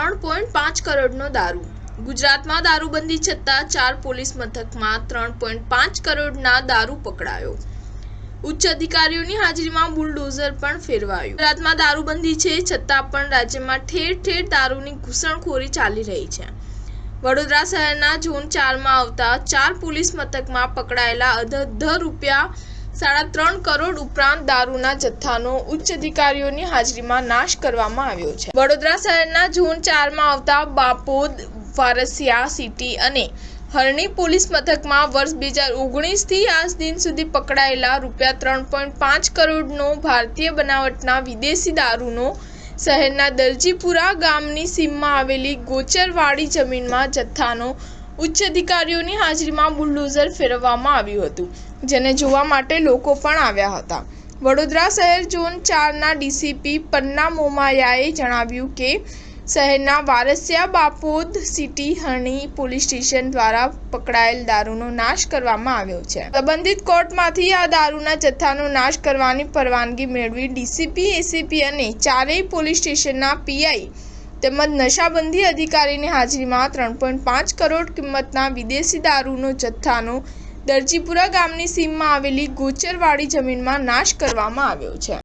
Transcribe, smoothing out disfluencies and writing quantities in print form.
3.5 કરોડનો દારૂ। ગુજરાતમાં દારૂબંધી છતાં 4 પોલીસ મથકમાં 3.5 કરોડના દારૂ પકડાયો। ઉચ્ચ અધિકારીઓની હાજરીમાં બુલડોઝર પણ ફેરવાયું। ગુજરાતમાં દારૂબંધી છે છતાં પણ રાજ્યમાં ઠેર ઠેર દારૂની ઘૂસણખોરી ચાલી રહી છે। વડોદરા શહેરના ઝોન 4માં આવતા 4 પોલીસ મથકમાં પકડાયેલા અધધર રૂપિયા 3.5 કરોડ ઉપરાંત દારૂના જથ્થાનો ઉચ્ચ અધિકારીઓની હાજરીમાં નાશ કરવામાં આવ્યો છે। વડોદરા શહેરના ઝોન 4માં આવતા બાપોદ, વારસિયા સિટી અને હરણી પોલીસ મથકમાં વર્ષ 2019થી આજ દિન સુધી પકડાયેલા રૂપિયા 3.5 કરોડનો ભારતીય બનાવટના વિદેશી દારૂનો શહેરના દરજીપુરા ગામની સીમમાં આવેલી ગોચરવાડી જમીનમાં જથ્થાનો ઉચ્ચ અધિકારીઓની હાજરીમાં બુલડોઝર ફેરવવામાં આવ્યું હતું, જેને જોવા માટે લોકો પણ આવ્યા હતા। વડોદરા શહેર ઝોન 4ના ડીસીપી પન્ના મોમાયાએ જણાવ્યું કે શહેરના વારસિયા, બાપોદ સિટી, હરણી પોલીસ સ્ટેશન દ્વારા પકડાયેલ દારૂનો નાશ કરવામાં આવ્યો છે। સંબંધિત કોર્ટમાંથી આ દારૂના જથ્થાનો નાશ કરવાની પરવાનગી મેળવી ડીસીપી, એસીપી અને ચારેય પોલીસ સ્ટેશનના પીઆઈ તેમજ નશાબંધી અધિકારીની હાજરીમાં 3.5 કરોડ કિંમતના વિદેશી દારૂનો જથ્થાનો દરજીપુરા ગામની સીમમાં આવેલી ગોચરવાડી જમીનમાં નાશ કરવામાં આવ્યો છે।